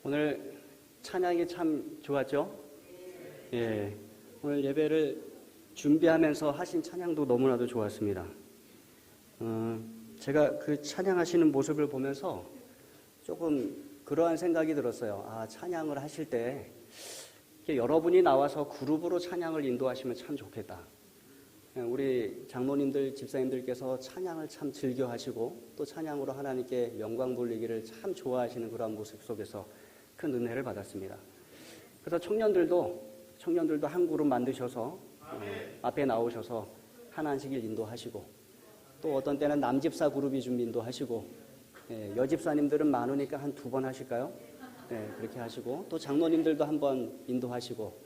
오늘 찬양이 참 좋았죠? 예. 오늘 예배를 준비하면서 하신 찬양도 너무나도 좋았습니다. 제가 그 찬양하시는 모습을 보면서 조금 그러한 생각이 들었어요. 아, 찬양을 하실 때 여러분이 나와서 그룹으로 찬양을 인도하시면 참 좋겠다. 우리 장로님들, 집사님들께서 찬양을 참 즐겨 하시고 또 찬양으로 하나님께 영광 돌리기를 참 좋아하시는 그런 모습 속에서 큰 은혜를 받았습니다. 그래서 청년들도 한 그룹 만드셔서 앞에 나오셔서 하나씩을 인도하시고 또 어떤 때는 남집사 그룹이 좀 인도하시고 여집사님들은 많으니까 한 2번 하실까요? 그렇게 하시고 또 장로님들도 한 번 인도하시고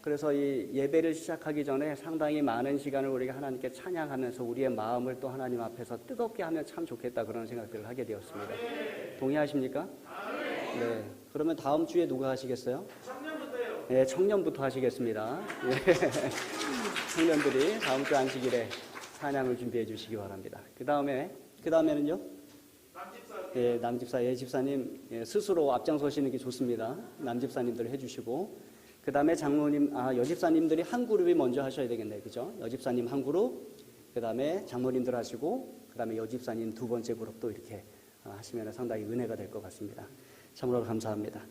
그래서 이 예배를 시작하기 전에 상당히 많은 시간을 우리가 하나님께 찬양하면서 우리의 마음을 또 하나님 앞에서 뜨겁게 하면 참 좋겠다 그런 생각들을 하게 되었습니다. 동의하십니까? 네. 그러면 다음 주에 누가 하시겠어요? 청년부터요. 네, 청년부터 하시겠습니다. 청년들이 다음 주 안식일에 찬양을 준비해 주시기 바랍니다. 그 다음에는요? 남집사, 예집사님 스스로 앞장서시는 게 좋습니다. 남집사님들 해주시고 그 다음에 장로님, 여집사님들이 한 그룹이 먼저 하셔야 되겠네요. 그죠? 여집사님 한 그룹, 그 다음에 장로님들 하시고, 그 다음에 여집사님 2번째 그룹도 이렇게 하시면 상당히 은혜가 될 것 같습니다. 참으로 감사합니다.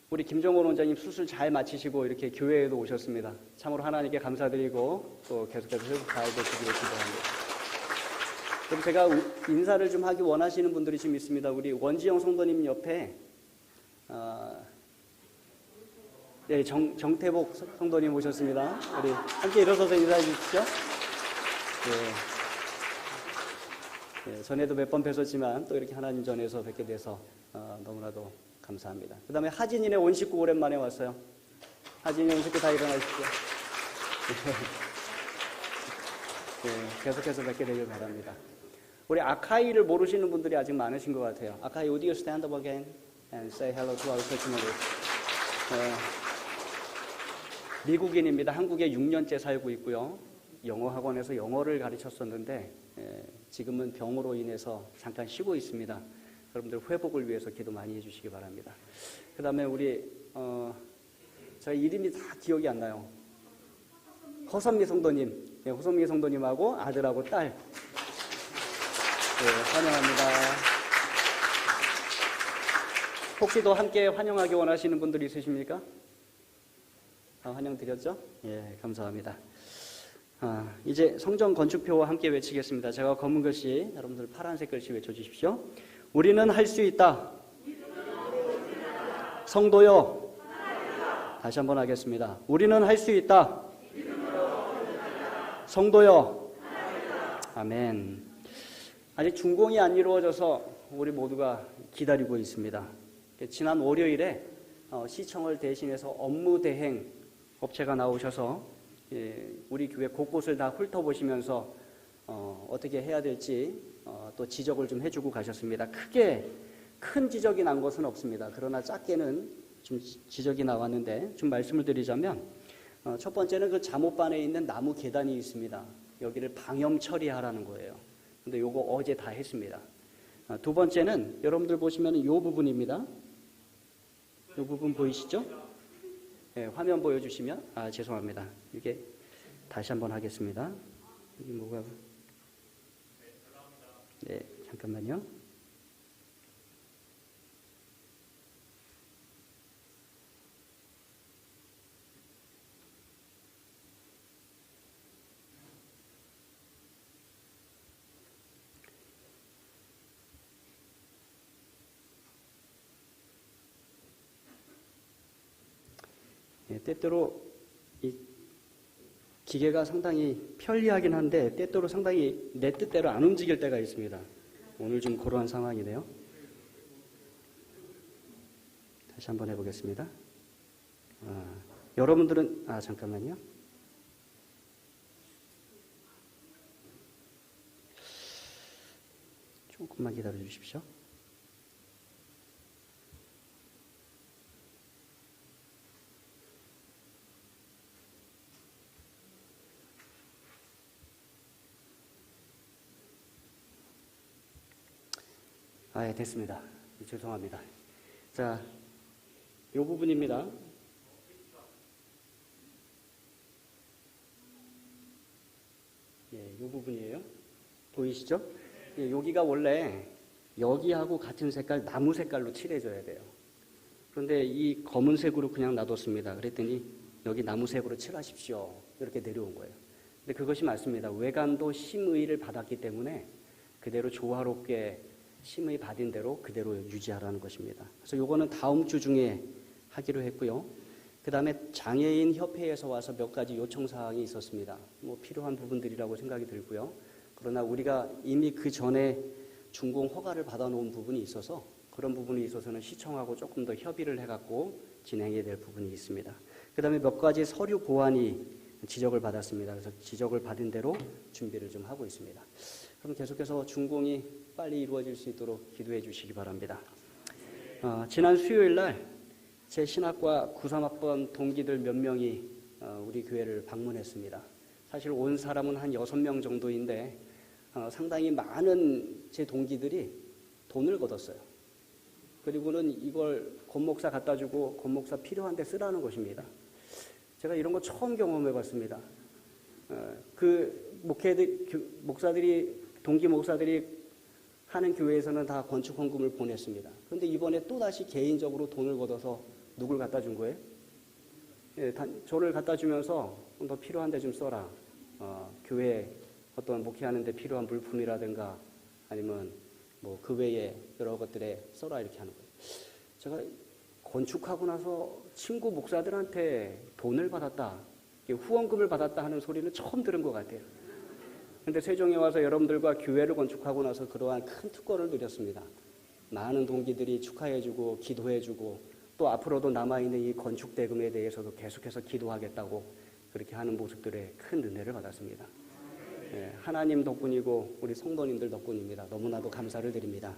우리 김정원 원장님 수술 잘 마치시고 이렇게 교회에도 오셨습니다. 참으로 하나님께 감사드리고 또 계속해서 회복 잘 되시기를 기도합니다. 그럼 제가 인사를 좀 하기 원하시는 분들이 좀 있습니다. 우리 원지영 성도님 옆에 네, 정태복 성도님 오셨습니다. 우리 함께 일어서서 인사해 주시죠. 네, 전에도 몇 번 뵀었지만 또 이렇게 하나님 전에서 뵙게 돼서 너무나도 감사합니다. 그 다음에 하진이네 온 식구 오랜만에 왔어요. 하진이 온 식구 다 일어나십시오. 네, 계속해서 뵙게 되길 바랍니다. 우리 아카이를 모르시는 분들이 아직 많으신 것 같아요. 아카이, would you stand up again and say hello to our church members? 미국인입니다. 한국에 6년째 살고 있고요. 영어 학원에서 영어를 가르쳤었는데 지금은 병으로 인해서 잠깐 쉬고 있습니다. 여러분들 회복을 위해서 기도 많이 해주시기 바랍니다. 그 다음에 우리 저희 이름이 다 기억이 안 나요. 허선미 성도님, 허선미 성도님하고 아들하고 딸 환영합니다. 혹시 더 함께 환영하기 원하시는 분들이 있으십니까? 환영드렸죠? 예, 감사합니다. 이제 성전 건축표와 함께 외치겠습니다. 제가 검은 글씨, 여러분들 파란색 글씨 외쳐주십시오. 우리는 할 수 있다. 성도요. 다시 한번 하겠습니다. 우리는 할 수 있다. 성도요. 아멘. 아직 준공이 안 이루어져서 우리 모두가 기다리고 있습니다. 지난 월요일에 시청을 대신해서 업무 대행 업체가 나오셔서 우리 교회 곳곳을 다 훑어보시면서 어떻게 해야 될지 또 지적을 좀 해주고 가셨습니다. 큰 지적이 난 것은 없습니다. 그러나 작게는 좀 지적이 나왔는데 좀 말씀을 드리자면 첫 번째는 그 잠옷반에 있는 나무 계단이 있습니다. 여기를 방염 처리하라는 거예요. 근데 요거 어제 다 했습니다. 두 번째는 여러분들 보시면 이 부분입니다. 이 부분 보이시죠? 네, 화면 보여주시면 죄송합니다. 이게 다시 한번 하겠습니다. 여기 뭐가 네, 잠깐만요. 때때로 이 기계가 상당히 편리하긴 한데 때때로 상당히 내 뜻대로 안 움직일 때가 있습니다. 오늘 좀 그러한 상황이네요. 다시 한번 해보겠습니다. 여러분들은 잠깐만요. 조금만 기다려 주십시오. 예, 됐습니다. 죄송합니다. 자, 이 부분입니다. 예, 이 부분이에요. 보이시죠? 예, 여기가 원래 여기하고 같은 색깔, 나무 색깔로 칠해줘야 돼요. 그런데 이 검은색으로 그냥 놔뒀습니다. 그랬더니 여기 나무색으로 칠하십시오. 이렇게 내려온 거예요. 근데 그것이 맞습니다. 외관도 심의를 받았기 때문에 그대로 조화롭게 심의 받은 대로 그대로 유지하라는 것입니다. 그래서 요거는 다음 주 중에 하기로 했고요. 그 다음에 장애인 협회에서 와서 몇 가지 요청사항이 있었습니다. 뭐 필요한 부분들이라고 생각이 들고요. 그러나 우리가 이미 그 전에 준공 허가를 받아놓은 부분이 있어서 그런 부분에 있어서는 시청하고 조금 더 협의를 해갖고 진행해야 될 부분이 있습니다. 그 다음에 몇 가지 서류 보완이 지적을 받았습니다. 그래서 지적을 받은 대로 준비를 좀 하고 있습니다. 그럼 계속해서 준공이 빨리 이루어질 수 있도록 기도해 주시기 바랍니다. 지난 수요일 날 제 신학과 93학번 동기들 몇 명이 우리 교회를 방문했습니다. 사실 온 사람은 한 6명 정도인데 상당히 많은 제 동기들이 돈을 걷었어요. 그리고는 이걸 권 목사 갖다 주고 권 목사 필요한 데 쓰라는 것입니다. 제가 이런 거 처음 경험해 봤습니다. 그 목사들이, 동기 목사들이 하는 교회에서는 다 건축 헌금을 보냈습니다. 그런데 이번에 또다시 개인적으로 돈을 걷어서 누굴 갖다 준 거예요? 예, 저를 갖다 주면서 너 필요한 데 좀 써라. 교회 어떤 목회하는 데 필요한 물품이라든가 아니면 뭐 그 외에 여러 것들에 써라 이렇게 하는 거예요. 제가 건축하고 나서 친구 목사들한테 돈을 받았다, 후원금을 받았다 하는 소리는 처음 들은 것 같아요. 그런데 세종에 와서 여러분들과 교회를 건축하고 나서 그러한 큰 특권을 누렸습니다. 많은 동기들이 축하해주고 기도해주고 또 앞으로도 남아있는 이 건축 대금에 대해서도 계속해서 기도하겠다고 그렇게 하는 모습들에 큰 은혜를 받았습니다. 예, 하나님 덕분이고 우리 성도님들 덕분입니다. 너무나도 감사를 드립니다.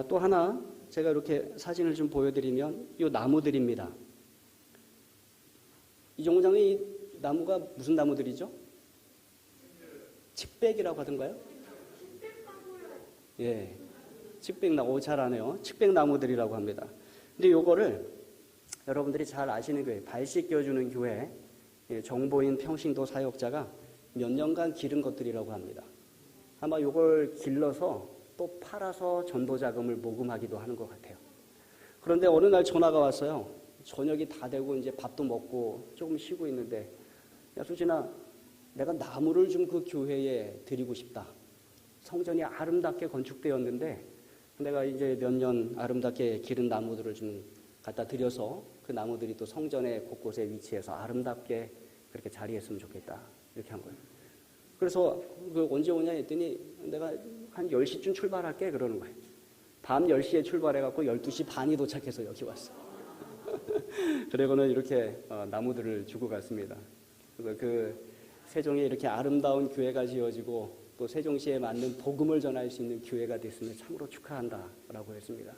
또 하나 제가 이렇게 사진을 좀 보여드리면 이 나무들입니다. 이종훈 장님, 이 나무가 무슨 나무들이죠? 칡백이라고 하던가요? 예, 칡백나무, 잘하네요. 칡백나무들이라고 합니다. 근데 요거를 여러분들이 잘 아시는 교회, 발 씻겨주는 교회 정보인 평신도 사역자가 몇 년간 기른 것들이라고 합니다. 아마 요걸 길러서 또 팔아서 전도 자금을 모금하기도 하는 것 같아요. 그런데 어느 날 전화가 왔어요. 저녁이 다 되고 이제 밥도 먹고 조금 쉬고 있는데, 야 수진아, 내가 나무를 좀 그 교회에 드리고 싶다. 성전이 아름답게 건축되었는데 내가 이제 몇 년 아름답게 기른 나무들을 좀 갖다 드려서 그 나무들이 또 성전의 곳곳에 위치해서 아름답게 그렇게 자리했으면 좋겠다. 이렇게 한 거예요. 그래서 그 언제 오냐 했더니 내가 한 10시쯤 출발할게 그러는 거예요. 밤 10시에 출발해갖고 12시 반이 도착해서 여기 왔어요. 그리고는 이렇게 나무들을 주고 갔습니다. 그래서 그 세종에 이렇게 아름다운 교회가 지어지고 또 세종시에 맞는 복음을 전할 수 있는 교회가 됐으면 참으로 축하한다라고 했습니다.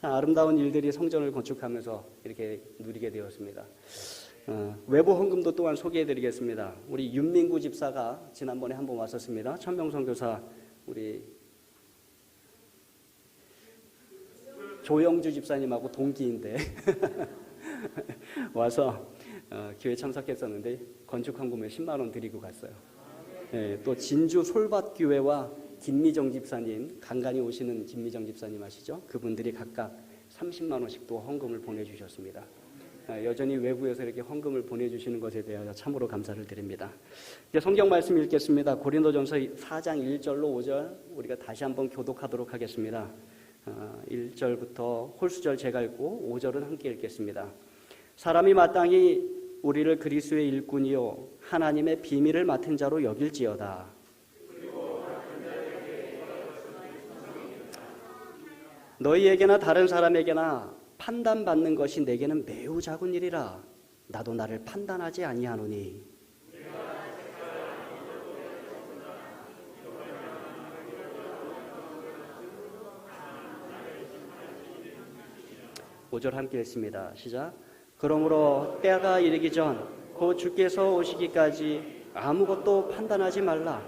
아름다운 일들이 성전을 건축하면서 이렇게 누리게 되었습니다. 외부 헌금도 또한 소개해드리겠습니다. 우리 윤민구 집사가 지난번에 한번 왔었습니다. 천명선교사 우리 조영주 집사님하고 동기인데 와서 교회 참석했었는데 건축 헌금에 10만 원 드리고 갔어요. 네, 또 진주 솔밭교회와 김미정 집사님, 간간히 오시는 김미정 집사님 아시죠? 그분들이 각각 30만 원씩 또 헌금을 보내주셨습니다. 여전히 외부에서 이렇게 헌금을 보내주시는 것에 대하여 참으로 감사를 드립니다. 이제 성경 말씀 읽겠습니다. 고린도전서 4장 1절로 5절 우리가 다시 한번 교독하도록 하겠습니다. 1절부터 홀수절 제가 읽고 5절은 함께 읽겠습니다. 사람이 마땅히 우리를 그리스도의 일꾼이요 하나님의 비밀을 맡은 자로 여길지어다. 너희에게나 다른 사람에게나 판단받는 것이 내게는 매우 작은 일이라. 나도 나를 판단하지 아니하노니. 5절 함께 읽습니다. 시작. 그러므로 때가 이르기 전 곧 주께서 오시기까지 아무것도 판단하지 말라.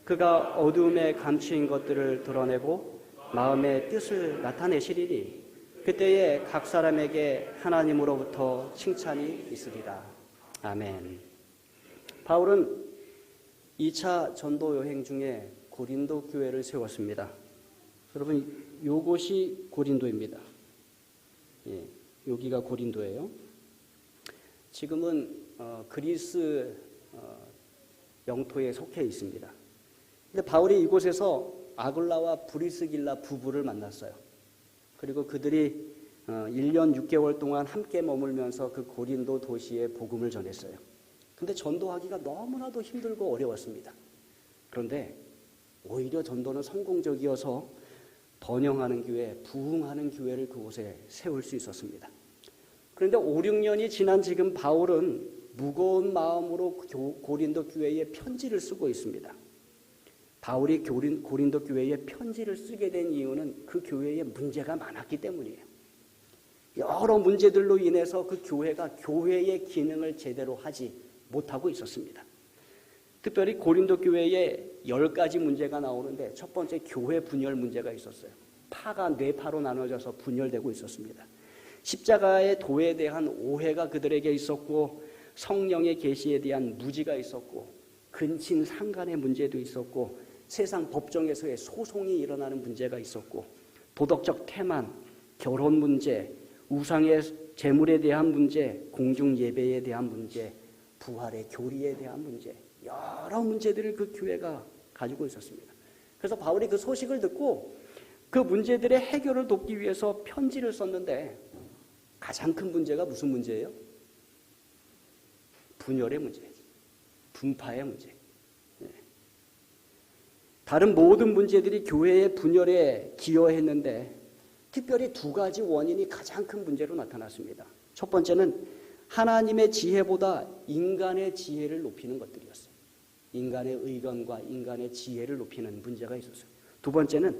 그가 어두움에 감추인 것들을 드러내고 마음의 뜻을 나타내시리니 그때에 각 사람에게 하나님으로부터 칭찬이 있으리라. 아멘. 바울은 2차 전도 여행 중에 고린도 교회를 세웠습니다. 여러분, 요곳이 고린도입니다. 예, 여기가 고린도예요. 지금은 그리스 영토에 속해 있습니다. 근데 바울이 이곳에서 아굴라와 브리스길라 부부를 만났어요. 그리고 그들이 1년 6개월 동안 함께 머물면서 그 고린도 도시에 복음을 전했어요. 근데 전도하기가 너무나도 힘들고 어려웠습니다. 그런데 오히려 전도는 성공적이어서 번영하는 교회, 부흥하는 교회를 그곳에 세울 수 있었습니다. 그런데 5, 6년이 지난 지금 바울은 무거운 마음으로 고린도 교회에 편지를 쓰고 있습니다. 바울이 고린도 교회에 편지를 쓰게 된 이유는 그 교회에 문제가 많았기 때문이에요. 여러 문제들로 인해서 그 교회가 교회의 기능을 제대로 하지 못하고 있었습니다. 특별히 고린도 교회에 10가지 문제가 나오는데 첫 번째 교회 분열 문제가 있었어요. 파가 뇌파로 나눠져서 분열되고 있었습니다. 십자가의 도에 대한 오해가 그들에게 있었고 성령의 계시에 대한 무지가 있었고 근친 상간의 문제도 있었고 세상 법정에서의 소송이 일어나는 문제가 있었고 도덕적 태만, 결혼 문제, 우상의 재물에 대한 문제, 공중 예배에 대한 문제, 부활의 교리에 대한 문제, 여러 문제들을 그 교회가 가지고 있었습니다. 그래서 바울이 그 소식을 듣고 그 문제들의 해결을 돕기 위해서 편지를 썼는데 가장 큰 문제가 무슨 문제예요? 분열의 문제, 분파의 문제. 다른 모든 문제들이 교회의 분열에 기여했는데 특별히 2가지 원인이 가장 큰 문제로 나타났습니다. 첫 번째는 하나님의 지혜보다 인간의 지혜를 높이는 것들이었어요. 인간의 의견과 인간의 지혜를 높이는 문제가 있었어요. 2번째는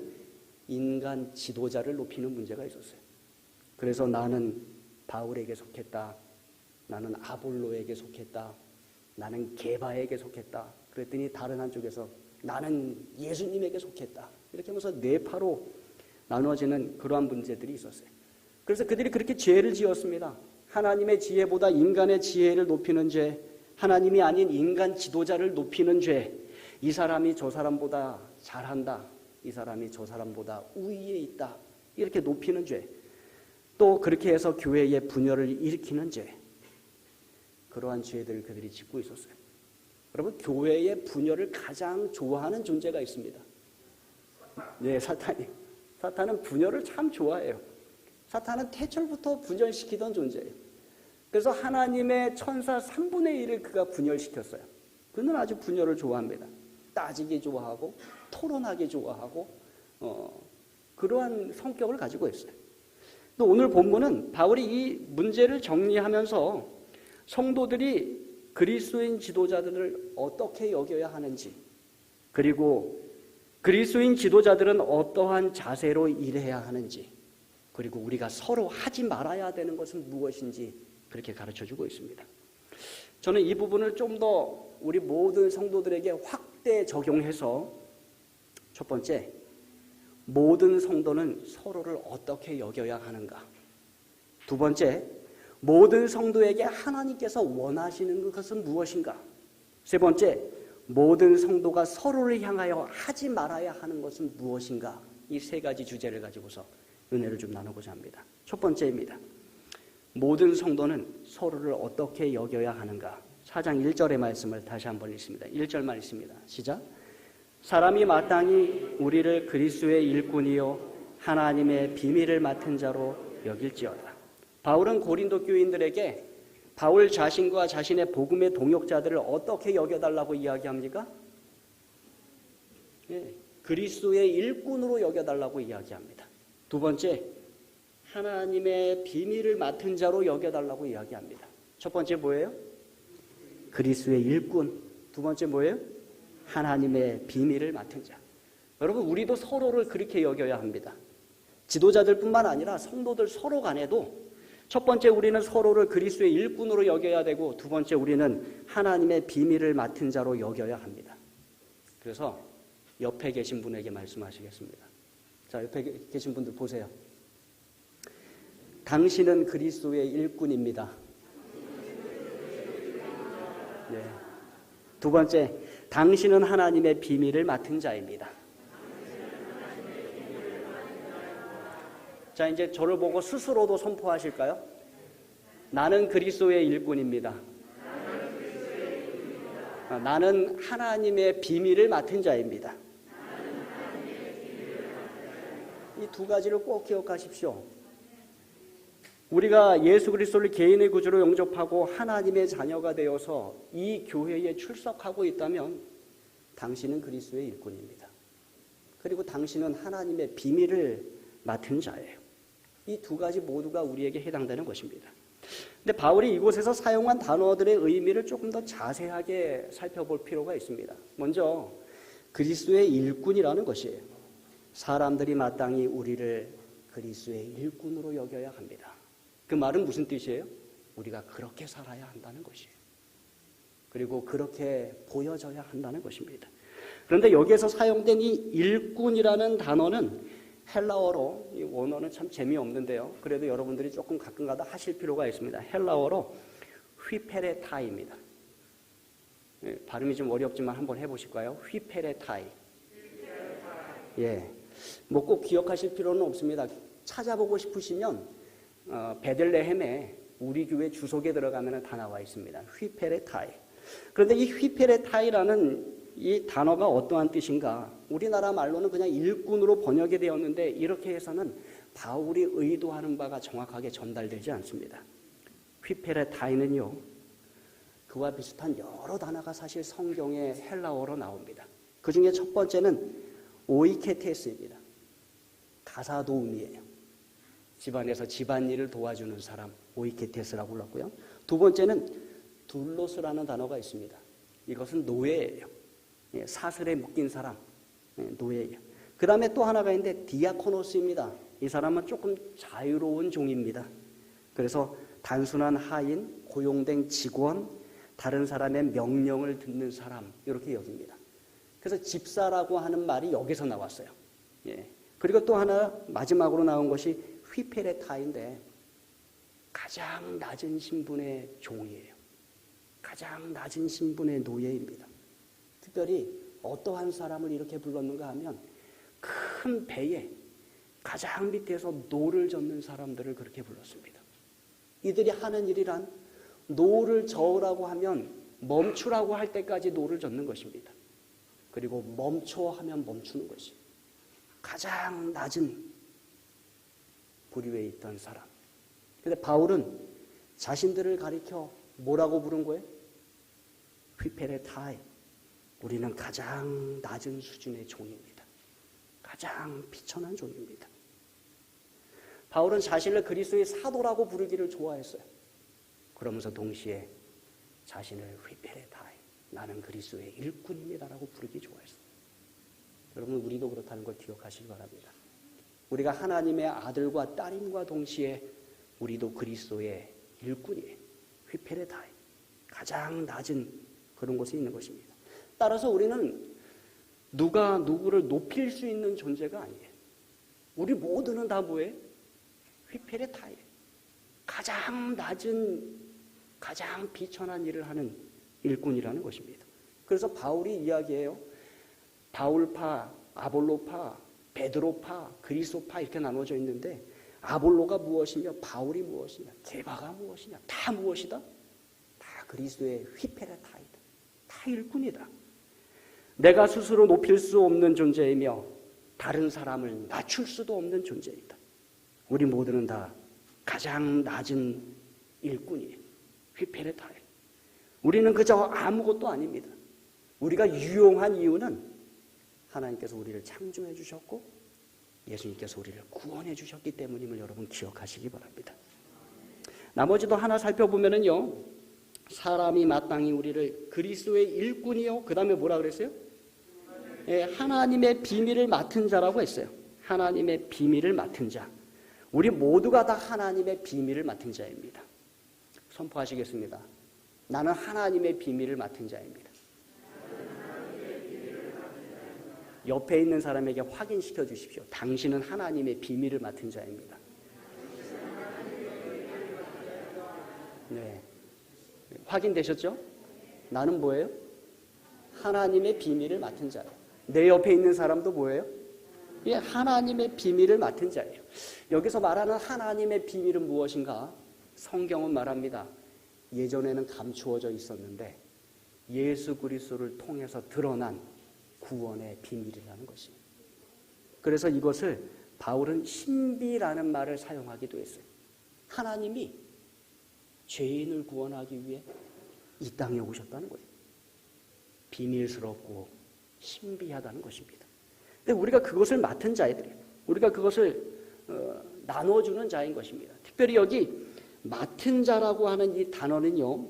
인간 지도자를 높이는 문제가 있었어요. 그래서 나는 바울에게 속했다. 나는 아볼로에게 속했다. 나는 게바에게 속했다. 그랬더니 다른 한쪽에서 나는 예수님에게 속했다. 이렇게 하면서 뇌파로 나눠지는 그러한 문제들이 있었어요. 그래서 그들이 그렇게 죄를 지었습니다. 하나님의 지혜보다 인간의 지혜를 높이는 죄, 하나님이 아닌 인간 지도자를 높이는 죄, 이 사람이 저 사람보다 잘한다, 이 사람이 저 사람보다 우위에 있다, 이렇게 높이는 죄, 또 그렇게 해서 교회의 분열을 일으키는 죄, 그러한 죄들을 그들이 짓고 있었어요. 여러분, 교회의 분열을 가장 좋아하는 존재가 있습니다. 네, 사탄은 분열을 참 좋아해요. 사탄은 태초부터 분열시키던 존재예요. 그래서 하나님의 천사 3분의 1을 그가 분열시켰어요. 그는 아주 분열을 좋아합니다. 따지기 좋아하고 토론하기 좋아하고 그러한 성격을 가지고 있어요. 또 오늘 본문은 바울이 이 문제를 정리하면서 성도들이 그리스도인 지도자들을 어떻게 여겨야 하는지, 그리고 그리스도인 지도자들은 어떠한 자세로 일해야 하는지, 그리고 우리가 서로 하지 말아야 되는 것은 무엇인지 그렇게 가르쳐주고 있습니다. 저는 이 부분을 좀 더 우리 모든 성도들에게 확대 적용해서 첫 번째, 모든 성도는 서로를 어떻게 여겨야 하는가. 2번째, 모든 성도에게 하나님께서 원하시는 것은 무엇인가. 3번째, 모든 성도가 서로를 향하여 하지 말아야 하는 것은 무엇인가. 이 3가지 주제를 가지고서 은혜를 좀 나누고자 합니다. 첫 번째입니다. 모든 성도는 서로를 어떻게 여겨야 하는가. 4장 1절의 말씀을 다시 한번 읽습니다. 1절만 읽습니다. 시작. 사람이 마땅히 우리를 그리스도의 일꾼이요 하나님의 비밀을 맡은 자로 여길지어다. 바울은 고린도 교인들에게 바울 자신과 자신의 복음의 동역자들을 어떻게 여겨달라고 이야기합니까? 그리스도의 일꾼으로 여겨달라고 이야기합니다. 2번째, 하나님의 비밀을 맡은 자로 여겨달라고 이야기합니다. 첫 번째 뭐예요? 그리스도의 일꾼. 2번째 뭐예요? 하나님의 비밀을 맡은 자. 여러분, 우리도 서로를 그렇게 여겨야 합니다. 지도자들뿐만 아니라 성도들 서로 간에도 첫 번째, 우리는 서로를 그리스도의 일꾼으로 여겨야 되고, 2번째, 우리는 하나님의 비밀을 맡은 자로 여겨야 합니다. 그래서 옆에 계신 분에게 말씀하시겠습니다. 자, 옆에 계신 분들 보세요. 당신은 그리스도의 일꾼입니다. 네. 두 번째, 당신은 하나님의 비밀을 맡은 자입니다. 자, 이제 저를 보고 스스로도 선포하실까요? 나는 그리스도의 일꾼입니다. 나는 하나님의 비밀을 맡은 자입니다. 이 두 가지를 꼭 기억하십시오. 우리가 예수 그리스도를 개인의 구주로 영접하고 하나님의 자녀가 되어서 이 교회에 출석하고 있다면 당신은 그리스도의 일꾼입니다. 그리고 당신은 하나님의 비밀을 맡은 자예요. 이 두 가지 모두가 우리에게 해당되는 것입니다. 근데 바울이 이곳에서 사용한 단어들의 의미를 조금 더 자세하게 살펴볼 필요가 있습니다. 먼저 그리스도의 일꾼이라는 것이에요. 사람들이 마땅히 우리를 그리스도의 일꾼으로 여겨야 합니다. 그 말은 무슨 뜻이에요? 우리가 그렇게 살아야 한다는 것이에요. 그리고 그렇게 보여져야 한다는 것입니다. 그런데 여기에서 사용된 이 일꾼이라는 단어는 헬라어로, 이 원어는 참 재미없는데요. 그래도 여러분들이 조금 가끔가다 하실 필요가 있습니다. 헬라어로 휘페레타이입니다. 발음이 좀 어렵지만 한번 해보실까요? 휘페레타이. 예, 뭐 꼭 기억하실 필요는 없습니다. 찾아보고 싶으시면 베들레헴에 우리 교회 주석에 들어가면 다 나와 있습니다. 휘페레타이. 그런데 이 휘페레타이라는 이 단어가 어떠한 뜻인가? 우리나라 말로는 그냥 일꾼으로 번역이 되었는데 이렇게 해서는 바울이 의도하는 바가 정확하게 전달되지 않습니다. 휘페레타이는요, 그와 비슷한 여러 단어가 사실 성경의 헬라어로 나옵니다. 그 중에 첫 번째는 오이케테스입니다. 가사도우미예요. 집안에서 집안일을 도와주는 사람, 오이케테스라고 불렀고요. 두 번째는 둘로스라는 단어가 있습니다. 이것은 노예예요. 사슬에 묶인 사람, 노예예요. 그 다음에 또 하나가 있는데 디아코노스입니다. 이 사람은 조금 자유로운 종입니다. 그래서 단순한 하인, 고용된 직원, 다른 사람의 명령을 듣는 사람, 이렇게 여깁니다. 그래서 집사라고 하는 말이 여기서 나왔어요. 예. 그리고 또 하나 마지막으로 나온 것이 휘페레타인데 가장 낮은 신분의 종이에요. 가장 낮은 신분의 노예입니다. 특별히 어떠한 사람을 이렇게 불렀는가 하면 큰 배에 가장 밑에서 노를 젓는 사람들을 그렇게 불렀습니다. 이들이 하는 일이란 노를 저으라고 하면 멈추라고 할 때까지 노를 젓는 것입니다. 그리고 멈춰 하면 멈추는 것이 가장 낮은 부류에 있던 사람. 그런데 바울은 자신들을 가리켜 뭐라고 부른 거예요? 휘페레타이. 우리는 가장 낮은 수준의 종입니다. 가장 비천한 종입니다. 바울은 자신을 그리스도의 사도라고 부르기를 좋아했어요. 그러면서 동시에 자신을 휘페레타이, 나는 그리스도의 일꾼입니다라고 부르기 좋아했어요. 여러분, 우리도 그렇다는 걸 기억하시기 바랍니다. 우리가 하나님의 아들과 딸임과 동시에 우리도 그리스도의 일꾼이에요. 휘페레타이, 가장 낮은 그런 곳에 있는 것입니다. 따라서 우리는 누가 누구를 높일 수 있는 존재가 아니에요. 우리 모두는 다 뭐예요? 휘페레타이, 가장 낮은, 가장 비천한 일을 하는 일꾼이라는 것입니다. 그래서 바울이 이야기해요. 바울파, 아볼로파, 베드로파, 그리스도파 이렇게 나눠져 있는데 아볼로가 무엇이며 바울이 무엇이냐, 게바가 무엇이냐, 다 무엇이다? 다 그리스도의 휘페레타이다. 다 일꾼이다. 내가 스스로 높일 수 없는 존재이며 다른 사람을 낮출 수도 없는 존재이다. 우리 모두는 다 가장 낮은 일꾼이에요. 휘페레타이. 우리는 그저 아무것도 아닙니다. 우리가 유용한 이유는 하나님께서 우리를 창조해 주셨고 예수님께서 우리를 구원해 주셨기 때문임을 여러분 기억하시기 바랍니다. 나머지도 하나 살펴보면은요, 사람이 마땅히 우리를 그리스도의 일꾼이요, 그 다음에 뭐라 그랬어요? 예, 하나님의 비밀을 맡은 자라고 했어요. 하나님의 비밀을 맡은 자. 우리 모두가 다 하나님의 비밀을 맡은 자입니다. 선포하시겠습니다. 나는 하나님의 비밀을 맡은 자입니다. 옆에 있는 사람에게 확인시켜 주십시오. 당신은 하나님의 비밀을 맡은 자입니다. 네. 확인되셨죠? 나는 뭐예요? 하나님의 비밀을 맡은 자예요. 내 옆에 있는 사람도 뭐예요? 예, 하나님의 비밀을 맡은 자예요. 여기서 말하는 하나님의 비밀은 무엇인가? 성경은 말합니다. 예전에는 감추어져 있었는데 예수 그리스도를 통해서 드러난 구원의 비밀이라는 것입니다. 그래서 이것을 바울은 신비라는 말을 사용하기도 했어요. 하나님이 죄인을 구원하기 위해 이 땅에 오셨다는 거예요. 비밀스럽고 신비하다는 것입니다. 근데 우리가 그것을 맡은 자들이에요. 우리가 그것을 나눠주는 자인 것입니다. 특별히 여기 맡은 자라고 하는 이 단어는요,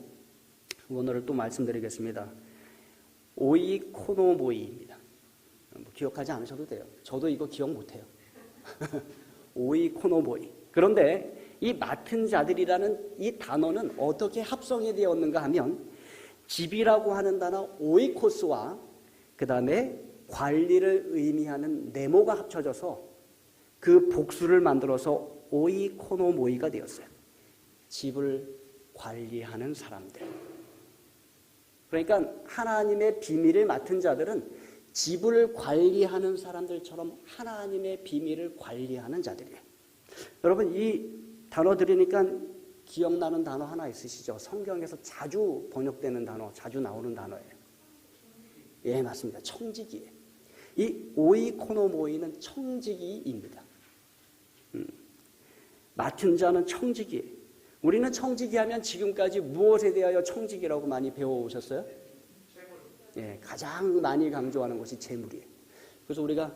원어를 또 말씀드리겠습니다. 오이코노모이입니다. 기억하지 않으셔도 돼요. 저도 이거 기억 못해요. 오이코노모이. 그런데 이 맡은 자들이라는 이 단어는 어떻게 합성이 되었는가 하면 집이라고 하는 단어 오이코스와 그 다음에 관리를 의미하는 네모가 합쳐져서 그 복수를 만들어서 오이코노모이가 되었어요. 집을 관리하는 사람들. 그러니까 하나님의 비밀을 맡은 자들은 집을 관리하는 사람들처럼 하나님의 비밀을 관리하는 자들이에요. 여러분 이 단어 들으니까 기억나는 단어 하나 있으시죠? 성경에서 자주 번역되는 단어, 자주 나오는 단어예요. 예, 맞습니다. 청지기예요. 이 오이코노모이는 청지기입니다. 맡은 자는 청지기예요. 우리는 청지기 하면 지금까지 무엇에 대하여 청지기라고 많이 배워오셨어요? 예, 가장 많이 강조하는 것이 재물이에요. 그래서 우리가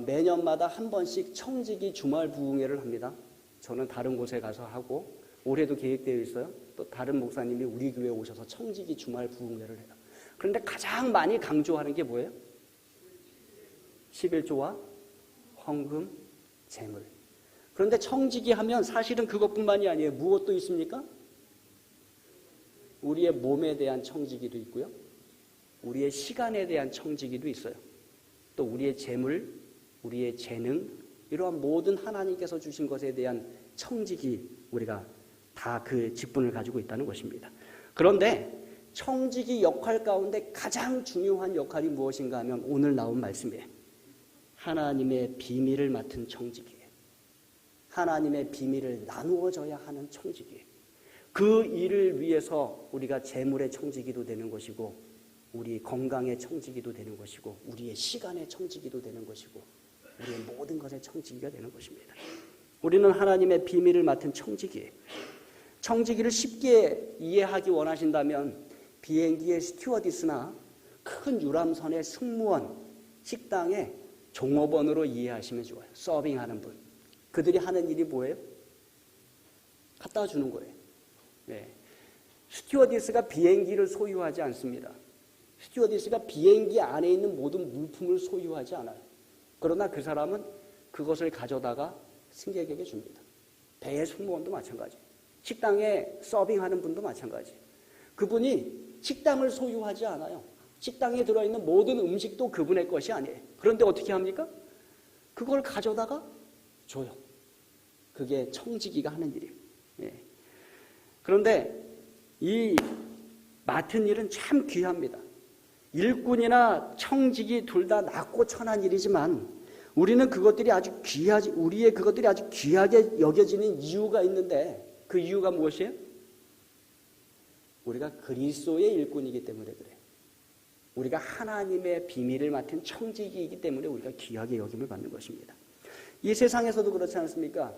매년마다 한 번씩 청지기 주말 부흥회를 합니다. 저는 다른 곳에 가서 하고 올해도 계획되어 있어요. 또 다른 목사님이 우리 교회에 오셔서 청지기 주말 부흥회를 해요. 그런데 가장 많이 강조하는 게 뭐예요? 11조와 헌금, 재물. 그런데 청지기 하면 사실은 그것뿐만이 아니에요. 무엇도 있습니까? 우리의 몸에 대한 청지기도 있고요. 우리의 시간에 대한 청지기도 있어요. 또 우리의 재물, 우리의 재능, 이러한 모든 하나님께서 주신 것에 대한 청지기 우리가 다 그 직분을 가지고 있다는 것입니다. 그런데 청지기 역할 가운데 가장 중요한 역할이 무엇인가 하면 오늘 나온 말씀이에요. 하나님의 비밀을 맡은 청지기예요. 하나님의 비밀을 나누어져야 하는 청지기예요. 그 일을 위해서 우리가 재물의 청지기도 되는 것이고 우리 건강의 청지기도 되는 것이고 우리의 시간의 청지기도 되는 것이고 우리의 모든 것의 청지기가 되는 것입니다. 우리는 하나님의 비밀을 맡은 청지기예요. 청지기를 쉽게 이해하기 원하신다면 비행기의 스튜어디스나 큰 유람선의 승무원, 식당의 종업원으로 이해하시면 좋아요. 서빙하는 분. 그들이 하는 일이 뭐예요? 갖다 주는 거예요. 네. 스튜어디스가 비행기를 소유하지 않습니다. 스튜어디스가 비행기 안에 있는 모든 물품을 소유하지 않아요. 그러나 그 사람은 그것을 가져다가 승객에게 줍니다. 배의 승무원도 마찬가지. 식당에 서빙하는 분도 마찬가지. 그분이 식당을 소유하지 않아요. 식당에 들어있는 모든 음식도 그분의 것이 아니에요. 그런데 어떻게 합니까? 그걸 가져다가 줘요. 그게 청지기가 하는 일이에요. 예. 그런데 이 맡은 일은 참 귀합니다. 일꾼이나 청지기 둘 다 낮고 천한 일이지만 우리는 그것들이 아주 귀하지, 우리의 그것들이 아주 귀하게 여겨지는 이유가 있는데 그 이유가 무엇이에요? 우리가 그리스도의 일꾼이기 때문에 그래요. 우리가 하나님의 비밀을 맡은 청지기이기 때문에 우리가 귀하게 여김을 받는 것입니다. 이 세상에서도 그렇지 않습니까?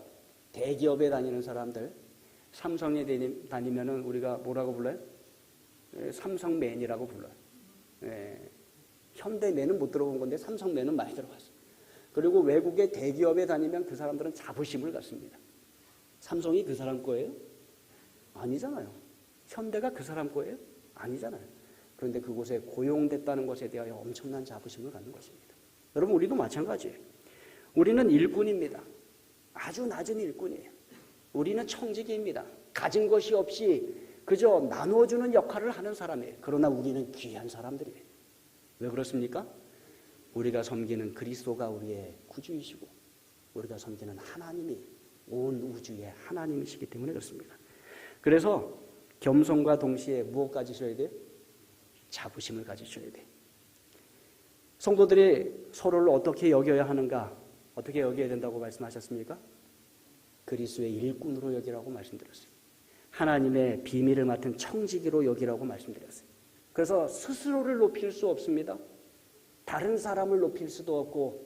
대기업에 다니는 사람들, 삼성에 다니면은 우리가 뭐라고 불러요? 삼성맨이라고 불러요. 현대맨은 못 들어본 건데 삼성맨은 많이 들어봤어요. 그리고 외국의 대기업에 다니면 그 사람들은 자부심을 갖습니다. 삼성이 그 사람 거예요? 아니잖아요. 현대가 그 사람 거예요? 아니잖아요. 그런데 그곳에 고용됐다는 것에 대하여 엄청난 자부심을 갖는 것입니다. 여러분 우리도 마찬가지예요. 우리는 일꾼입니다. 아주 낮은 일꾼이에요. 우리는 청지기입니다. 가진 것이 없이 그저 나누어주는 역할을 하는 사람이에요. 그러나 우리는 귀한 사람들이에요. 왜 그렇습니까? 우리가 섬기는 그리스도가 우리의 구주이시고 우리가 섬기는 하나님이 온 우주의 하나님이시기 때문에 그렇습니다. 그래서 겸손과 동시에 무엇 가지셔야 돼요? 자부심을 가지셔야 돼요. 성도들이 서로를 어떻게 여겨야 하는가? 어떻게 여겨야 된다고 말씀하셨습니까? 그리스도의 일꾼으로 여기라고 말씀드렸어요. 하나님의 비밀을 맡은 청지기로 여기라고 말씀드렸어요. 그래서 스스로를 높일 수 없습니다. 다른 사람을 높일 수도 없고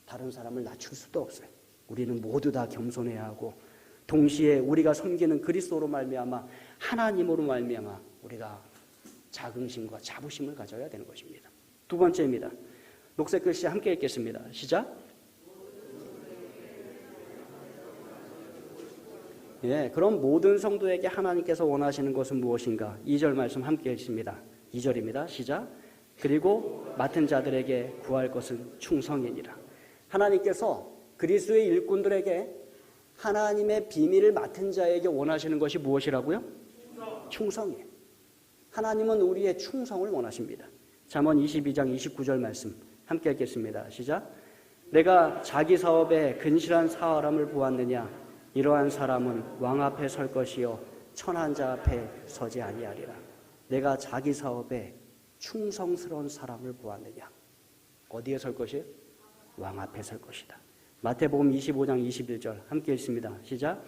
다른 사람을 낮출 수도 없어요. 우리는 모두 다 겸손해야 하고 동시에 우리가 섬기는 그리스도로 말미암아 하나님으로 말미암아 우리가 자긍심과 자부심을 가져야 되는 것입니다. 두 번째입니다. 녹색 글씨 함께 읽겠습니다. 시작. 예, 그럼 모든 성도에게 하나님께서 원하시는 것은 무엇인가? 2절 말씀 함께 읽습니다. 2절입니다. 시작. 그리고 맡은 자들에게 구할 것은 충성이니라. 하나님께서 그리스도의 일꾼들에게 하나님의 비밀을 맡은 자에게 원하시는 것이 무엇이라고요? 충성이에요. 하나님은 우리의 충성을 원하십니다. 잠언 22장 29절 말씀 함께 읽겠습니다. 시작. 내가 자기 사업에 근실한 사람을 보았느냐? 이러한 사람은 왕 앞에 설 것이요 천한 자 앞에 서지 아니하리라. 내가 자기 사업에 충성스러운 사람을 보았느냐? 어디에 설 것이에요? 왕 앞에 설 것이다. 마태복음 25장 21절 함께 읽습니다. 시작.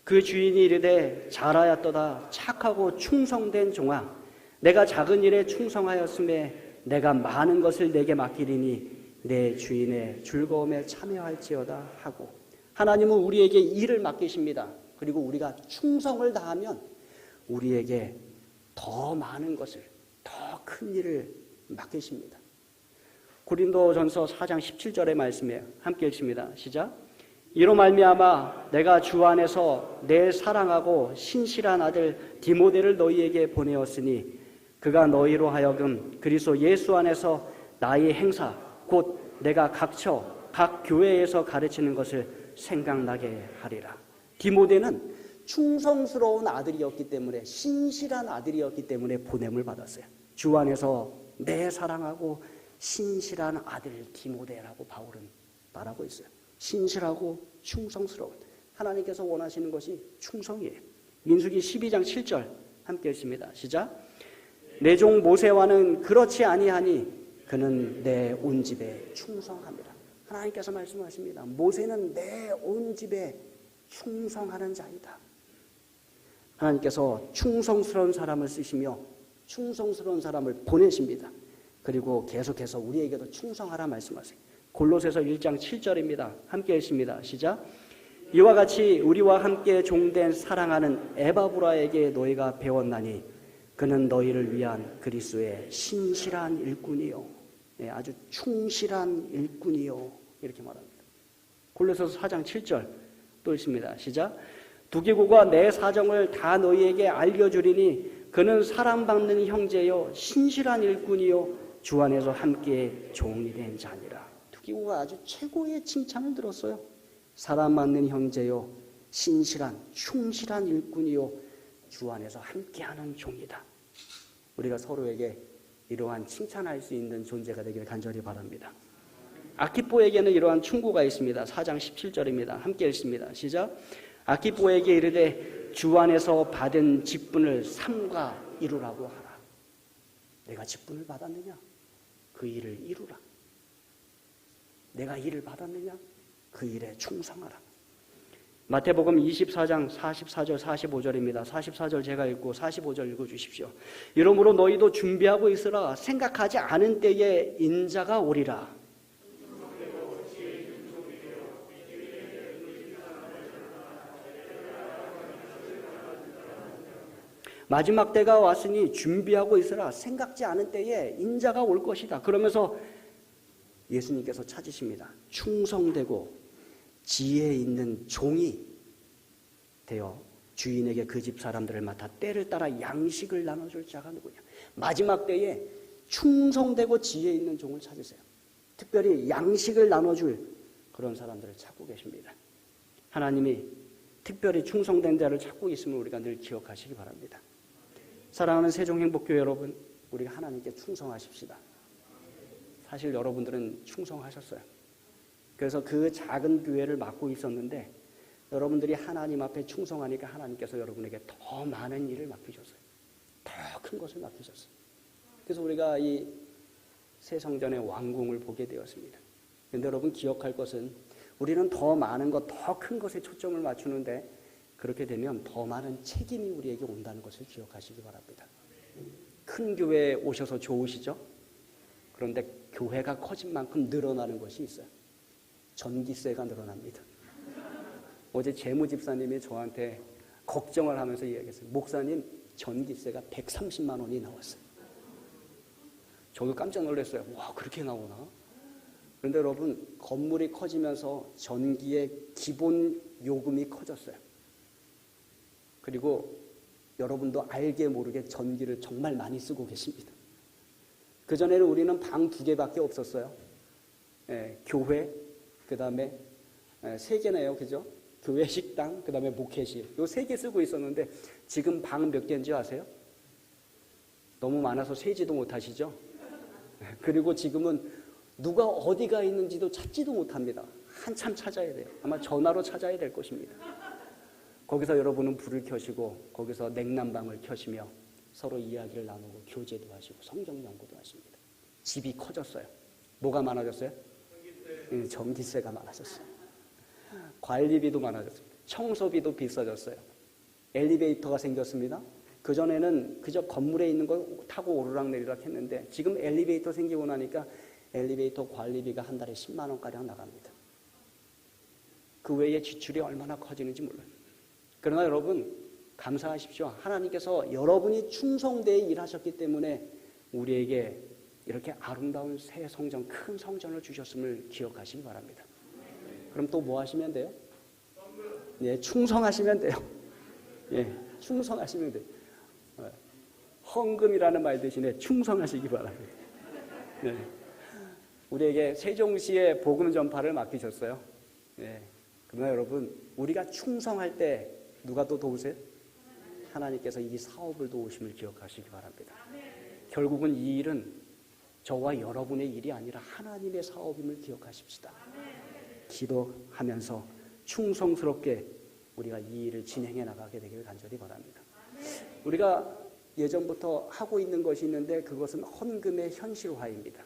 그 주인이 이르되 잘하였도다 착하고 충성된 종아, 내가 작은 일에 충성하였음에 내가 많은 것을 내게 맡기리니 내 주인의 즐거움에 참여할지어다 하고, 하나님은 우리에게 일을 맡기십니다. 그리고 우리가 충성을 다하면 우리에게 더 많은 것을, 더 큰 일을 맡기십니다. 고린도전서 4장 17절의 말씀이에요. 함께 읽습니다. 시작. 이로 말미암아 내가 주 안에서 내 사랑하고 신실한 아들 디모데를 너희에게 보내었으니 그가 너희로 하여금 그리스도 예수 안에서 나의 행사 곧 내가 각 교회에서 가르치는 것을 생각나게 하리라. 디모데는 충성스러운 아들이었기 때문에, 신실한 아들이었기 때문에 보냄을 받았어요. 주 안에서 내 사랑하고 신실한 아들 디모데라고 바울은 말하고 있어요. 신실하고 충성스러운, 하나님께서 원하시는 것이 충성이에요. 민수기 12장 7절 함께 읽습니다. 시작. 내 종 모세와는 그렇지 아니하니 그는 내 온 집에 충성합니다. 하나님께서 말씀하십니다. 모세는 내 온 집에 충성하는 자이다. 하나님께서 충성스러운 사람을 쓰시며 충성스러운 사람을 보내십니다. 그리고 계속해서 우리에게도 충성하라 말씀하세요. 골로새서 1장 7절입니다. 함께 읽습니다. 시작. 이와 같이 우리와 함께 종된 사랑하는 에바브라에게 너희가 배웠나니 그는 너희를 위한 그리스도의 신실한 일꾼이요, 네, 아주 충실한 일꾼이요, 이렇게 말합니다. 골로새서 4장 7절 또 읽습니다. 시작. 두기고가 내 사정을 다 너희에게 알려주리니 그는 사랑받는 형제요 신실한 일꾼이요 주 안에서 함께 종이 된 자니라. 두기고가 아주 최고의 칭찬을 들었어요. 사랑받는 형제요 신실한 충실한 일꾼이요 주 안에서 함께하는 종이다. 우리가 서로에게 이러한 칭찬할 수 있는 존재가 되기를 간절히 바랍니다. 아키포에게는 이러한 충고가 있습니다. 4장 17절입니다. 함께 읽습니다. 시작. 아키포에게 이르되 주 안에서 받은 직분을 삼가 이루라고 하라. 내가 직분을 받았느냐? 그 일을 이루라. 내가 일을 받았느냐? 그 일에 충성하라. 마태복음 24장 44절 45절입니다. 44절 제가 읽고 45절 읽어주십시오. 이러므로 너희도 준비하고 있으라. 생각하지 않은 때에 인자가 오리라. 마지막 때가 왔으니 준비하고 있으라. 생각지 않은 때에 인자가 올 것이다. 그러면서 예수님께서 찾으십니다. 충성되고 지혜 있는 종이 되어 주인에게 그 집 사람들을 맡아 때를 따라 양식을 나눠줄 자가 누구냐. 마지막 때에 충성되고 지혜 있는 종을 찾으세요. 특별히 양식을 나눠줄 그런 사람들을 찾고 계십니다. 하나님이 특별히 충성된 자를 찾고 있음을 우리가 늘 기억하시기 바랍니다. 사랑하는 세종행복교회 여러분, 우리가 하나님께 충성하십시다. 사실 여러분들은 충성하셨어요. 그래서 그 작은 교회를 맡고 있었는데 여러분들이 하나님 앞에 충성하니까 하나님께서 여러분에게 더 많은 일을 맡기셨어요. 더 큰 것을 맡기셨어요. 그래서 우리가 이 새 성전의 왕궁을 보게 되었습니다. 그런데 여러분 기억할 것은 우리는 더 많은 것, 더 큰 것에 초점을 맞추는데 그렇게 되면 더 많은 책임이 우리에게 온다는 것을 기억하시기 바랍니다. 큰 교회에 오셔서 좋으시죠? 그런데 교회가 커진 만큼 늘어나는 것이 있어요. 전기세가 늘어납니다. 어제 재무집사님이 저한테 걱정을 하면서 이야기했어요. 목사님, 전기세가 130만 원이 나왔어요. 저도 깜짝 놀랐어요. 와, 그렇게 나오나? 그런데 여러분, 건물이 커지면서 전기의 기본 요금이 커졌어요. 그리고 여러분도 알게 모르게 전기를 정말 많이 쓰고 계십니다. 그전에는 우리는 방 2개밖에 없었어요. 교회, 그 다음에 3개네요. 그죠? 교회 식당, 그 다음에 목회실. 요 3개 쓰고 있었는데 지금 방 몇 개인지 아세요? 너무 많아서 세지도 못하시죠? 그리고 지금은 누가 어디가 있는지도 찾지도 못합니다. 한참 찾아야 돼요. 아마 전화로 찾아야 될 것입니다. 거기서 여러분은 불을 켜시고 거기서 냉난방을 켜시며 서로 이야기를 나누고 교제도 하시고 성경 연구도 하십니다. 집이 커졌어요. 뭐가 많아졌어요? 전기세가 많아졌어요. 관리비도 많아졌습니다. 청소비도 비싸졌어요. 엘리베이터가 생겼습니다. 그전에는 그저 건물에 있는 거 타고 오르락내리락 했는데 지금 엘리베이터 생기고 나니까 엘리베이터 관리비가 한 달에 10만 원가량 나갑니다. 그 외에 지출이 얼마나 커지는지 몰라요. 그러나 여러분 감사하십시오. 하나님께서 여러분이 충성되어 일하셨기 때문에 우리에게 이렇게 아름다운 새 성전, 큰 성전을 주셨음을 기억하시기 바랍니다. 그럼 또 뭐 하시면 돼요? 예, 충성하시면 돼요. 예, 충성하시면 돼요. 헌금이라는 말 대신에 충성하시기 바랍니다. 네. 우리에게 세종시의 복음 전파를 맡기셨어요. 네. 그러나 여러분, 우리가 충성할 때 누가 또 도우세요? 하나님께서 이 사업을 도우심을 기억하시기 바랍니다. 결국은 이 일은 저와 여러분의 일이 아니라 하나님의 사업임을 기억하십시다. 기도하면서 충성스럽게 우리가 이 일을 진행해 나가게 되기를 간절히 바랍니다. 우리가 예전부터 하고 있는 것이 있는데 그것은 헌금의 현실화입니다.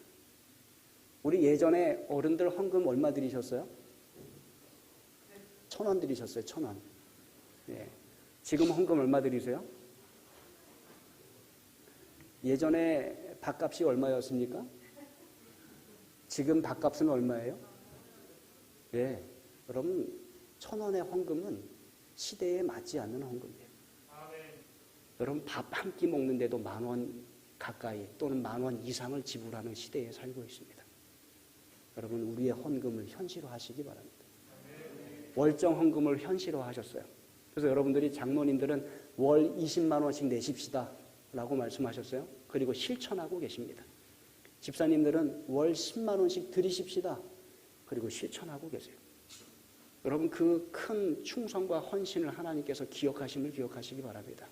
우리 예전에 어른들 헌금 얼마 드리셨어요? 1,000원 드리셨어요. 1,000원. 예. 지금 헌금 얼마 드리세요? 예전에 밥값이 얼마였습니까? 지금 밥값은 얼마예요? 예. 여러분 1,000원의 헌금은 시대에 맞지 않는 헌금이에요. 여러분 밥 한 끼 먹는데도 10,000원 가까이 또는 10,000원 이상을 지불하는 시대에 살고 있습니다. 여러분 우리의 헌금을 현실화하시기 바랍니다. 월정 헌금을 현실화하셨어요. 그래서 여러분들이 장로님들은 월 20만 원씩 내십시다 라고 말씀하셨어요. 그리고 실천하고 계십니다. 집사님들은 월 10만 원씩 드리십시다. 그리고 실천하고 계세요. 여러분 그 큰 충성과 헌신을 하나님께서 기억하심을 기억하시기 바랍니다.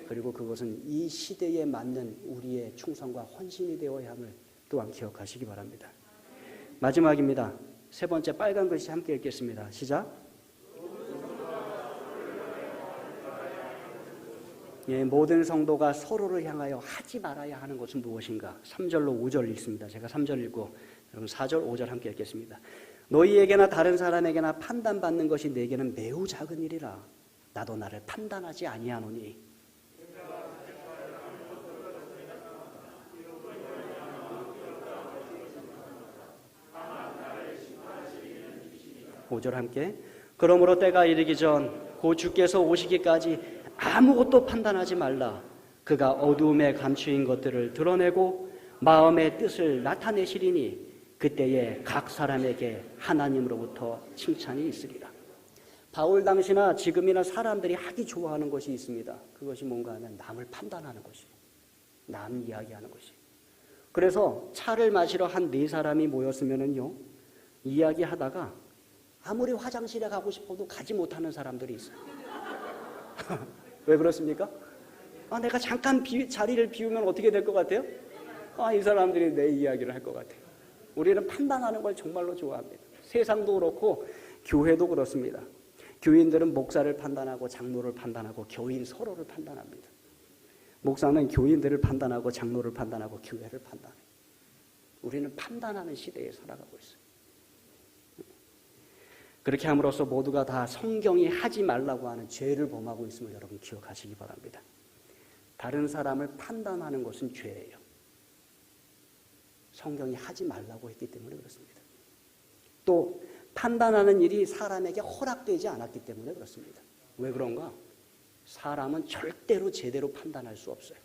그리고 그것은 이 시대에 맞는 우리의 충성과 헌신이 되어야 함을 또한 기억하시기 바랍니다. 마지막입니다. 세 번째 빨간 글씨 함께 읽겠습니다. 시작. 예, 모든 성도가 서로를 향하여 하지 말아야 하는 것은 무엇인가? 3절로 5절 읽습니다. 제가 3절 읽고 여러분 4절, 5절 함께 읽겠습니다. 너희에게나 다른 사람에게나 판단받는 것이 내게는 매우 작은 일이라. 나도 나를 판단하지 아니하노니. 5절 함께. 그러므로 때가 이르기 전 곧 주께서 오시기까지 아무것도 판단하지 말라. 그가 어두움에 감추인 것들을 드러내고 마음의 뜻을 나타내시리니 그때에 각 사람에게 하나님으로부터 칭찬이 있으리라. 바울 당시나 지금이나 사람들이 하기 좋아하는 것이 있습니다. 그것이 뭔가 하면 남을 판단하는 것이에요. 남 이야기하는 것이에요. 그래서 차를 마시러 한 4사람이 모였으면은요, 이야기하다가 아무리 화장실에 가고 싶어도 가지 못하는 사람들이 있어요. 왜 그렇습니까? 내가 잠깐 자리를 비우면 어떻게 될 것 같아요? 이 사람들이 내 이야기를 할 것 같아요. 우리는 판단하는 걸 정말로 좋아합니다. 세상도 그렇고 교회도 그렇습니다. 교인들은 목사를 판단하고 장로를 판단하고 교인 서로를 판단합니다. 목사는 교인들을 판단하고 장로를 판단하고 교회를 판단해요. 우리는 판단하는 시대에 살아가고 있어요. 그렇게 함으로써 모두가 다 성경이 하지 말라고 하는 죄를 범하고 있음을 여러분 기억하시기 바랍니다. 다른 사람을 판단하는 것은 죄예요. 성경이 하지 말라고 했기 때문에 그렇습니다. 또 판단하는 일이 사람에게 허락되지 않았기 때문에 그렇습니다. 왜 그런가? 사람은 절대로 제대로 판단할 수 없어요.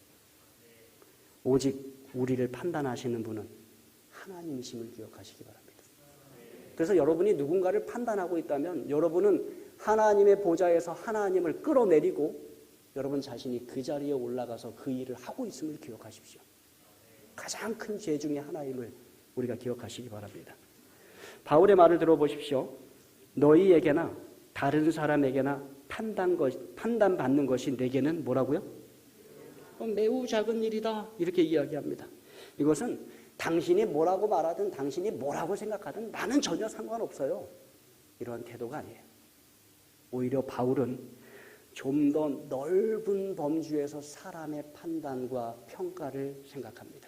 오직 우리를 판단하시는 분은 하나님이심을 기억하시기 바랍니다. 그래서 여러분이 누군가를 판단하고 있다면 여러분은 하나님의 보좌에서 하나님을 끌어내리고 여러분 자신이 그 자리에 올라가서 그 일을 하고 있음을 기억하십시오. 가장 큰 죄 중에 하나임을 우리가 기억하시기 바랍니다. 바울의 말을 들어보십시오. 너희에게나 다른 사람에게나 판단받는 것이 내게는 뭐라고요? 매우 작은 일이다. 이렇게 이야기합니다. 이것은 당신이 뭐라고 말하든 당신이 뭐라고 생각하든 나는 전혀 상관없어요. 이러한 태도가 아니에요. 오히려 바울은 좀 더 넓은 범주에서 사람의 판단과 평가를 생각합니다.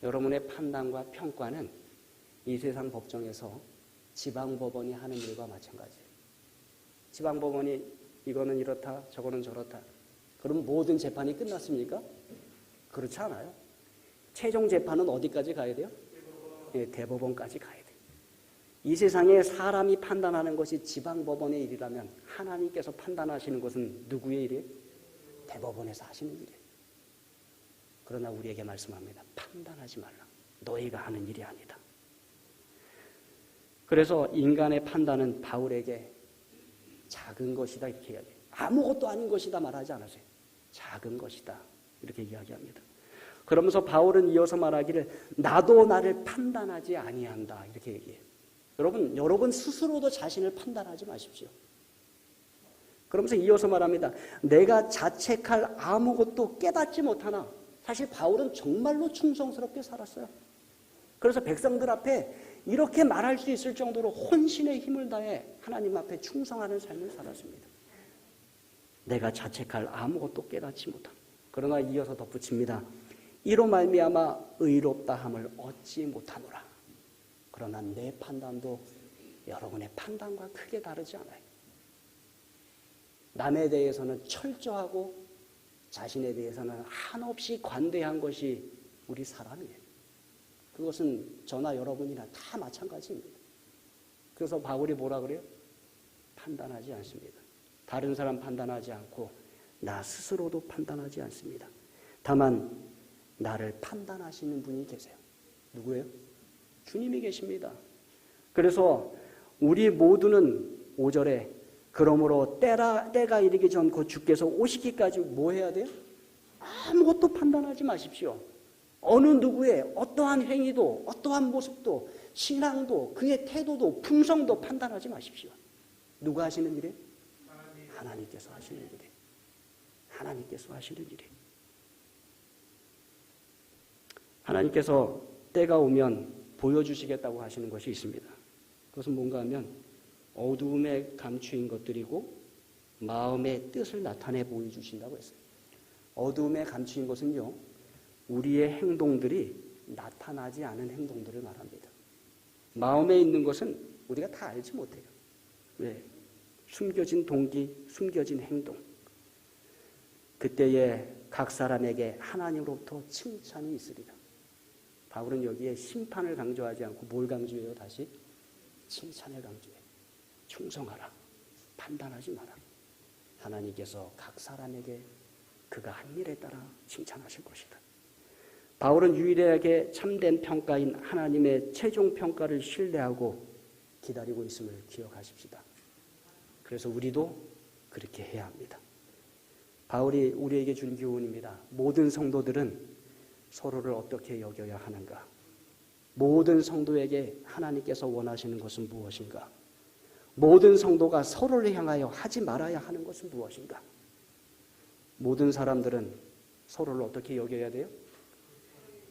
여러분의 판단과 평가는 이 세상 법정에서 지방법원이 하는 일과 마찬가지예요. 지방법원이 이거는 이렇다, 저거는 저렇다. 그럼 모든 재판이 끝났습니까? 그렇지 않아요. 최종 재판은 어디까지 가야 돼요? 대법원까지 가야 돼요. 이 세상에 사람이 판단하는 것이 지방법원의 일이라면 하나님께서 판단하시는 것은 누구의 일이에요? 대법원에서 하시는 일이에요. 그러나 우리에게 말씀합니다. 판단하지 말라. 너희가 하는 일이 아니다. 그래서 인간의 판단은 바울에게 작은 것이다 이렇게 이야기해요. 아무것도 아닌 것이다 말하지 않으세요. 작은 것이다 이렇게 이야기합니다. 그러면서 바울은 이어서 말하기를 나도 나를 판단하지 아니한다 이렇게 얘기해요. 여러분 스스로도 자신을 판단하지 마십시오. 그러면서 이어서 말합니다. 내가 자책할 아무것도 깨닫지 못하나. 사실 바울은 정말로 충성스럽게 살았어요. 그래서 백성들 앞에 이렇게 말할 수 있을 정도로 혼신의 힘을 다해 하나님 앞에 충성하는 삶을 살았습니다. 내가 자책할 아무것도 깨닫지 못하나. 그러나 이어서 덧붙입니다. 이로 말미암아 의롭다함을 얻지 못하노라. 그러나 내 판단도 여러분의 판단과 크게 다르지 않아요. 남에 대해서는 철저하고 자신에 대해서는 한없이 관대한 것이 우리 사람이에요. 그것은 저나 여러분이나 다 마찬가지입니다. 그래서 바울이 뭐라 그래요? 판단하지 않습니다. 다른 사람 판단하지 않고 나 스스로도 판단하지 않습니다. 다만 나를 판단하시는 분이 계세요. 누구예요? 주님이 계십니다. 그래서 우리 모두는 5절에 그러므로 때가 이르기 전 곧 주께서 오시기까지 뭐 해야 돼요? 아무것도 판단하지 마십시오. 어느 누구의 어떠한 행위도 어떠한 모습도 신앙도 그의 태도도 품성도 판단하지 마십시오. 누가 하시는 일이에요? 하나님께서 하시는 일이에요. 하나님께서 하시는 일이에요. 하나님께서 때가 오면 보여주시겠다고 하시는 것이 있습니다. 그것은 뭔가 하면 어두움에 감추인 것들이고 마음의 뜻을 나타내 보여주신다고 했어요. 어두움에 감추인 것은요. 우리의 행동들이 나타나지 않은 행동들을 말합니다. 마음에 있는 것은 우리가 다 알지 못해요. 왜? 숨겨진 동기, 숨겨진 행동. 그때에 각 사람에게 하나님으로부터 칭찬이 있으리라. 바울은 여기에 심판을 강조하지 않고 뭘 강조해요? 다시 칭찬을 강조해요. 충성하라. 판단하지 마라. 하나님께서 각 사람에게 그가 한 일에 따라 칭찬하실 것이다. 바울은 유일하게 참된 평가인 하나님의 최종 평가를 신뢰하고 기다리고 있음을 기억하십시다. 그래서 우리도 그렇게 해야 합니다. 바울이 우리에게 준 교훈입니다. 모든 성도들은 서로를 어떻게 여겨야 하는가? 모든 성도에게 하나님께서 원하시는 것은 무엇인가? 모든 성도가 서로를 향하여 하지 말아야 하는 것은 무엇인가? 모든 사람들은 서로를 어떻게 여겨야 돼요?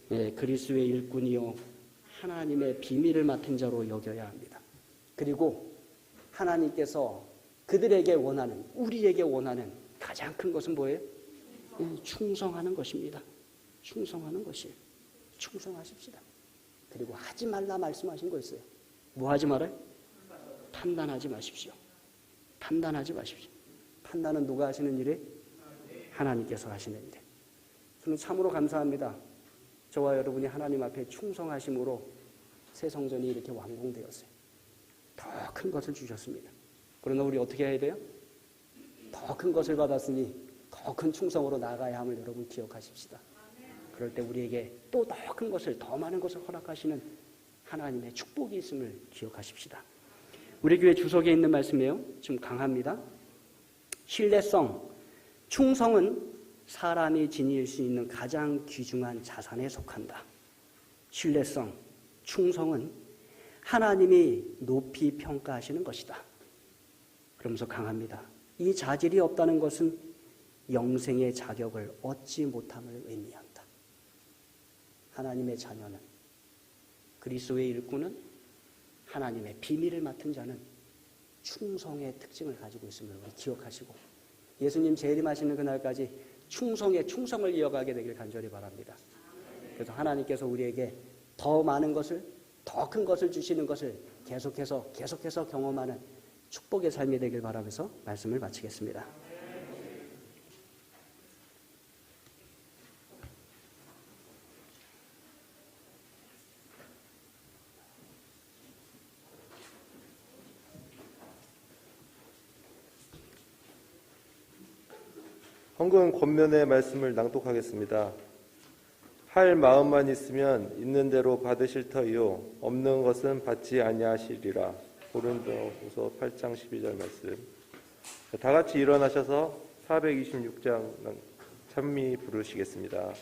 그리스도의 일꾼이요 하나님의 비밀을 맡은 자로 여겨야 합니다. 그리고 하나님께서 그들에게 원하는, 우리에게 원하는 가장 큰 것은 뭐예요? 충성하는 것입니다. 충성하는 것이에요. 충성하십시다. 그리고 하지 말라 말씀하신 거 있어요. 뭐 하지 말아요? 판단하지 마십시오. 판단하지 마십시오. 판단은 누가 하시는 일이에요? 하나님께서 하시는 일이에요. 저는 참으로 감사합니다. 저와 여러분이 하나님 앞에 충성하심으로 새 성전이 이렇게 완공되었어요. 더 큰 것을 주셨습니다. 그러나 우리 어떻게 해야 돼요? 더 큰 것을 받았으니 더 큰 충성으로 나아가야 함을 여러분 기억하십시다. 그럴 때 우리에게 또 더 큰 것을, 더 많은 것을 허락하시는 하나님의 축복이 있음을 기억하십시다. 우리 교회 주석에 있는 말씀이에요. 좀 강합니다. 신뢰성, 충성은 사람이 지닐 수 있는 가장 귀중한 자산에 속한다. 신뢰성, 충성은 하나님이 높이 평가하시는 것이다. 그러면서 강합니다. 이 자질이 없다는 것은 영생의 자격을 얻지 못함을 의미한다. 하나님의 자녀는, 그리스도의 일꾼은, 하나님의 비밀을 맡은 자는 충성의 특징을 가지고 있음을 우리 기억하시고 예수님 재림하시는 그날까지 충성의 충성을 이어가게 되길 간절히 바랍니다. 그래서 하나님께서 우리에게 더 많은 것을, 더 큰 것을 주시는 것을 계속해서 경험하는 축복의 삶이 되길 바라면서 말씀을 마치겠습니다. 헌금 권면의 말씀을 낭독하겠습니다. 할 마음만 있으면 있는 대로 받으실 터이요 없는 것은 받지 아니하시리라. 고린도후서 8장 12절 말씀. 다 같이 일어나셔서 426장 찬미 부르시겠습니다.